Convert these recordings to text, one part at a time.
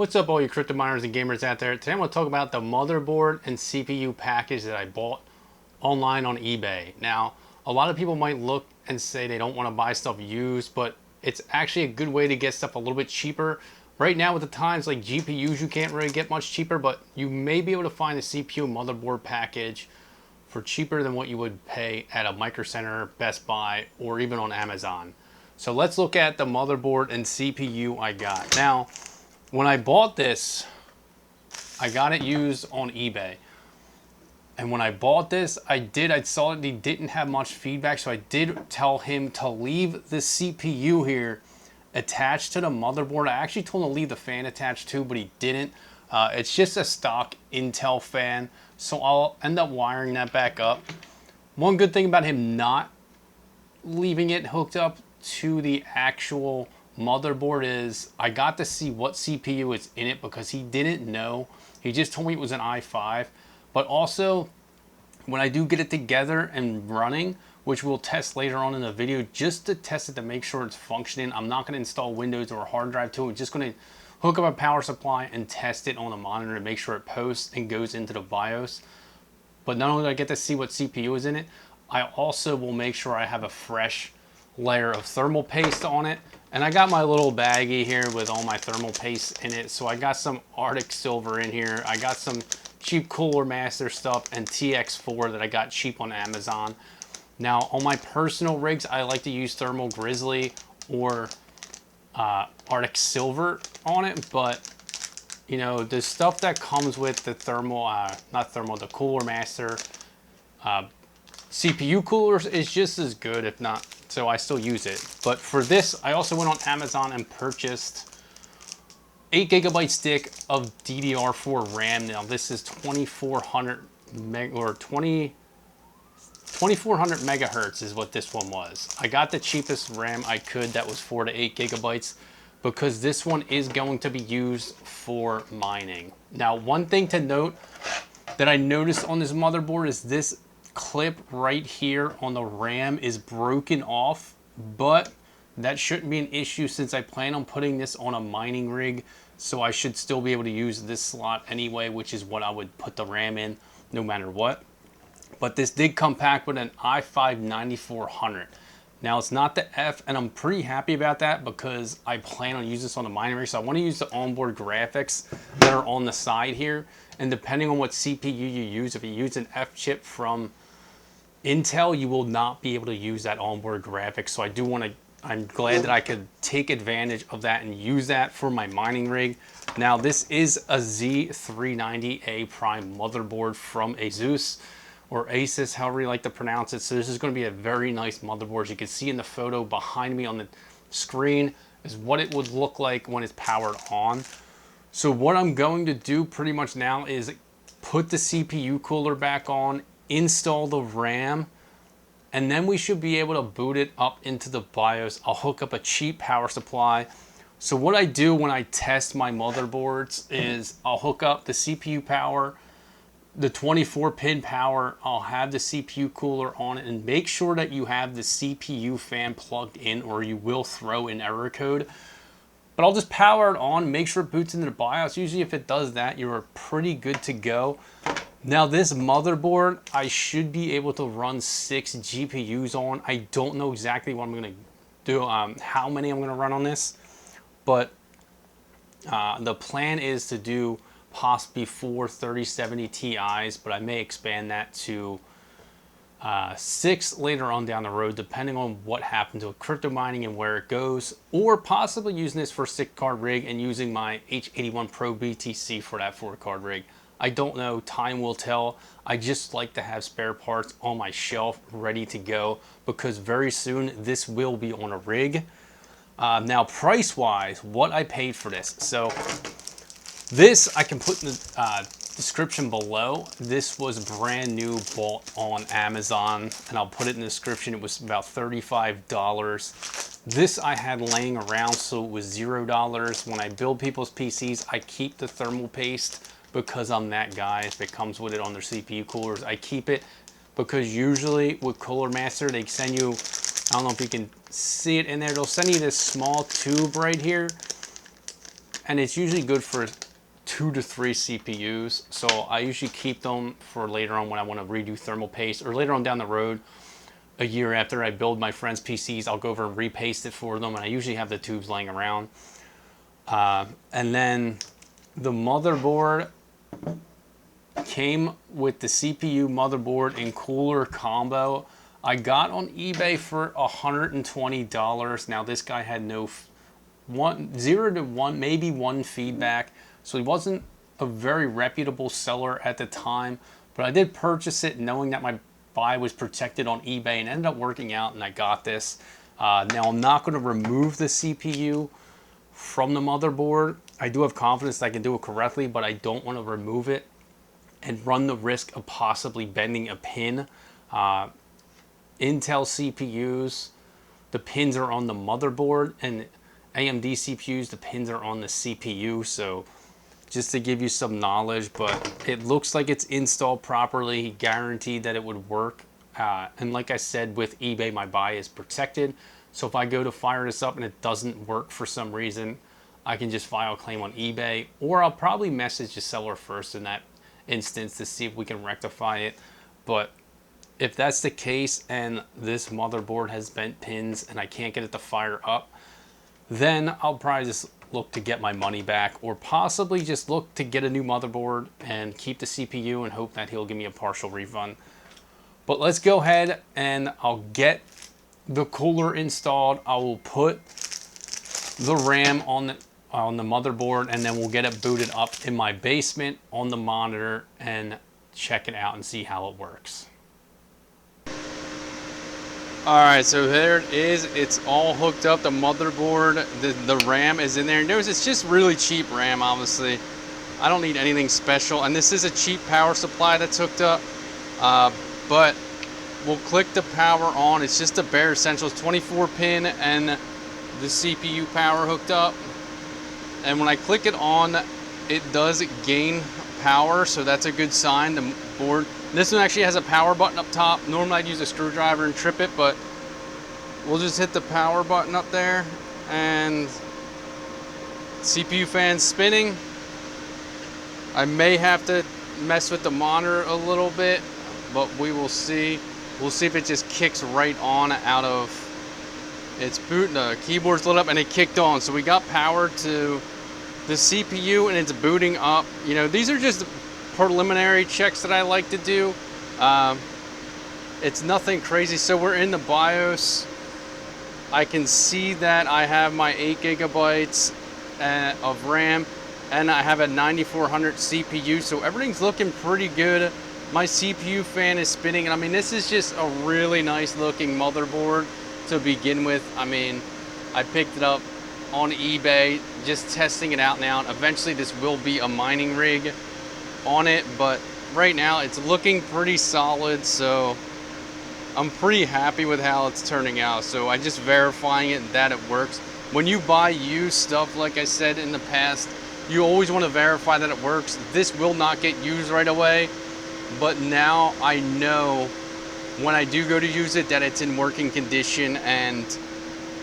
What's up all you crypto miners and gamers out there? Today I'm going to talk about the motherboard and CPU package that I bought online on eBay. Now, a lot of people might look and say they don't want to buy stuff used, but it's actually a good way to get stuff a little bit cheaper. Right now with the times like GPUs, you can't really get much cheaper, but you may be able to find a CPU motherboard package for cheaper than what you would pay at a Micro Center, Best Buy, or even on Amazon. So let's look at the motherboard and CPU I got. Now, when I bought this, I got it used on eBay. And when I bought this, I saw that he didn't have much feedback, so I did tell him to leave the CPU here attached to the motherboard. I actually told him to leave the fan attached too, but he didn't. It's just a stock Intel fan, so I'll end up wiring that back up. One good thing about him not leaving it hooked up to the actual motherboard is I got to see what CPU is in it because he didn't know. He just told me it was an i5. But also, when I do get it together and running, which we'll test later on in the video, just to test it to make sure it's functioning, I'm not going to install Windows or a hard drive to it. I'm just going to hook up a power supply and test it on a monitor to make sure it posts and goes into the BIOS. But not only do I get to see what CPU is in it, I also will make sure I have a fresh layer of thermal paste on it. And I got my little baggie here with all my thermal paste in it. So I got some Arctic Silver in here. I got some cheap Cooler Master stuff and TX4 that I got cheap on Amazon. Now on my personal rigs, I like to use Thermal Grizzly or Arctic Silver on it, but you know, the stuff that comes with the the Cooler Master CPU coolers is just as good, if not, so I still use it. But for this, I also went on Amazon and purchased 8GB stick of DDR4 RAM. Now this is 2400 megahertz is what this one was. I got the cheapest RAM I could that was 4 to 8GB because this one is going to be used for mining. Now, one thing to note that I noticed on this motherboard is this clip right here on the RAM is broken off, but that shouldn't be an issue since I plan on putting this on a mining rig, so I should still be able to use this slot anyway, which is what I would put the RAM in no matter what. But this did come packed with an i5 9400. Now it's not the F, and I'm pretty happy about that because I plan on using this on the mining rig, so I want to use the onboard graphics that are on the side here. And depending on what CPU you use, if you use an F chip from Intel, you will not be able to use that onboard graphics. So I'm glad that I could take advantage of that and use that for my mining rig. Now this is a Z390A Prime motherboard from Asus, or Asus, however you like to pronounce it. So this is going to be a very nice motherboard. As you can see in the photo behind me on the screen is what it would look like when it's powered on. So what I'm going to do pretty much now is put the CPU cooler back on, install the RAM, and then we should be able to boot it up into the BIOS. I'll hook up a cheap power supply. So what I do when I test my motherboards is I'll hook up the CPU power, the 24-pin power, I'll have the CPU cooler on it, and make sure that you have the CPU fan plugged in or you will throw an error code. But I'll just power it on, make sure it boots into the BIOS. Usually if it does that, you're pretty good to go. Now this motherboard, I should be able to run 6 GPUs on. I don't know exactly what I'm gonna do, how many I'm gonna run on this, but the plan is to do possibly 4 3070 Ti's, but I may expand that to 6 later on down the road, depending on what happens with crypto mining and where it goes, or possibly using this for a 6-card rig and using my H81 Pro BTC for that 4-card rig. I don't know, time will tell. I just like to have spare parts on my shelf ready to go because very soon this will be on a rig. Now price wise, what I paid for this. So this I can put in the description below. This was brand new, bought on Amazon, and I'll put it in the description. It was about $35. This I had laying around, so it was $0. When I build people's PCs, I keep the thermal paste because I'm that guy. If it comes with it on their CPU coolers, I keep it because usually with Cooler Master, they send you, I don't know if you can see it in there, they'll send you this small tube right here and it's usually good for 2 to 3 CPUs. So I usually keep them for later on when I want to redo thermal paste, or later on down the road, a year after I build my friends' PCs, I'll go over and repaste it for them, and I usually have the tubes laying around. And then the motherboard came with the CPU, motherboard, and cooler combo. I got on eBay for $120. Now this guy had no 0 to 1, maybe 1 feedback, so he wasn't a very reputable seller at the time. But I did purchase it knowing that my buy was protected on eBay, and ended up working out, and I got this. Now I'm not going to remove the CPU from the motherboard. I do have confidence that I can do it correctly, but I don't want to remove it and run the risk of possibly bending a pin. Intel CPUs, the pins are on the motherboard, and AMD CPUs, the pins are on the CPU. So just to give you some knowledge, but it looks like it's installed properly. He guaranteed that it would work. And like I said, with eBay, my buy is protected. So if I go to fire this up and it doesn't work for some reason, I can just file a claim on eBay, or I'll probably message the seller first in that instance to see if we can rectify it. But if that's the case and this motherboard has bent pins and I can't get it to fire up, then I'll probably just look to get my money back, or possibly just look to get a new motherboard and keep the CPU and hope that he'll give me a partial refund. But let's go ahead and I'll get the cooler installed. I will put the RAM on the motherboard, and then we'll get it booted up in my basement on the monitor and check it out and see how it works. Alright, so there it is. It's all hooked up. The motherboard, the RAM is in there. Notice it's just really cheap RAM, obviously. I don't need anything special. And this is a cheap power supply that's hooked up. But we'll click the power on. It's just the bare essentials. 24 pin and the CPU power hooked up. And when I click it on, it does gain power, so that's a good sign. The board, this one actually has a power button up top. Normally I'd use a screwdriver and trip it, but we'll just hit the power button up there, and CPU fan's spinning. I may have to mess with the monitor a little bit, but we will see. We'll see if it just kicks right on out of its boot. The keyboard's lit up and it kicked on, so we got power to the CPU and it's booting up. You know, these are just preliminary checks that I like to do. It's nothing crazy. So we're in the BIOS. I can see that I have my 8 gigabytes of RAM, and I have a 9400 CPU, so everything's looking pretty good. My CPU fan is spinning, and I mean, this is just a really nice looking motherboard to begin with. I mean, I picked it up on eBay, just testing it out now. Eventually this will be a mining rig on it, but right now it's looking pretty solid, so I'm pretty happy with how it's turning out. So I just verifying it that it works. When you buy used stuff, like I said in the past, you always want to verify that it works. This will not get used right away, but now I know when I do go to use it that it's in working condition, and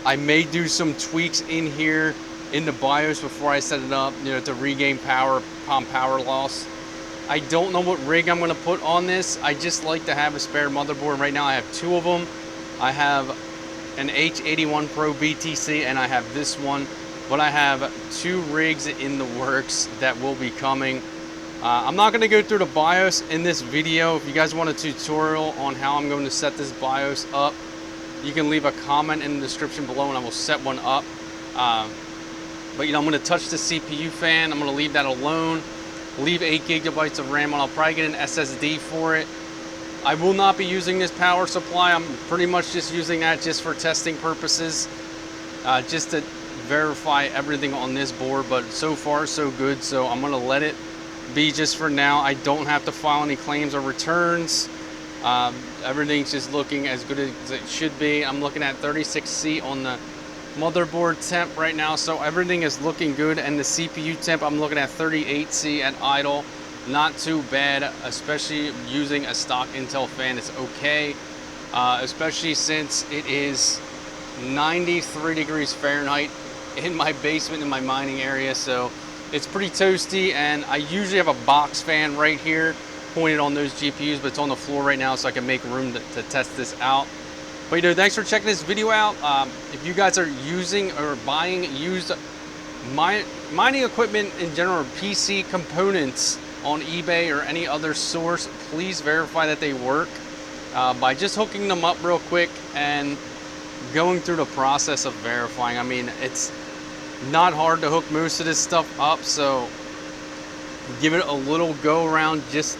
I may do some tweaks in here in the BIOS before I set it up, you know, to regain power upon power loss. I don't know what rig I'm going to put on this. I just like to have a spare motherboard. Right now I have 2 of them. I have an H81 Pro BTC and I have this one, but I have 2 rigs in the works that will be coming. I'm not going to go through the BIOS in this video. If you guys want a tutorial on how I'm going to set this BIOS up, you can leave a comment in the description below and I will set one up. But you know, I'm going to touch the CPU fan. I'm going to leave that alone. Leave 8 gigabytes of RAM on. I'll probably get an SSD for it. I will not be using this power supply. I'm pretty much just using that just for testing purposes, just to verify everything on this board. But so far so good, so I'm going to let it be just for now. I don't have to file any claims or returns. Everything's just looking as good as it should be. I'm looking at 36C on the motherboard temp right now, so everything is looking good. And the CPU temp, I'm looking at 38C at idle. Not too bad, especially using a stock Intel fan. It's okay, especially since it is 93 degrees Fahrenheit in my basement in my mining area, so it's pretty toasty. And I usually have a box fan right here pointed on those GPUs, but it's on the floor right now so I can make room to test this out. But you know, thanks for checking this video out. If you guys are using or buying used mining equipment in general, or PC components on eBay or any other source, please verify that they work by just hooking them up real quick and going through the process of verifying. I mean, it's not hard to hook most of this stuff up, so give it a little go around. Just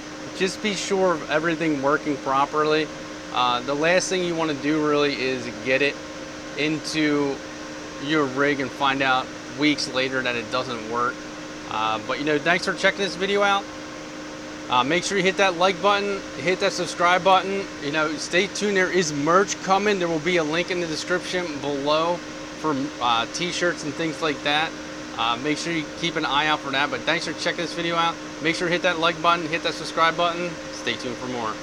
be sure of everything working properly. The last thing you want to do really is get it into your rig and find out weeks later that it doesn't work. But you know, thanks for checking this video out. Make sure you hit that like button, hit that subscribe button. You know, stay tuned. There is merch coming. There will be a link in the description below for t-shirts and things like that. Make sure you keep an eye out for that. But thanks for checking this video out. Make sure to hit that like button, hit that subscribe button. Stay tuned for more.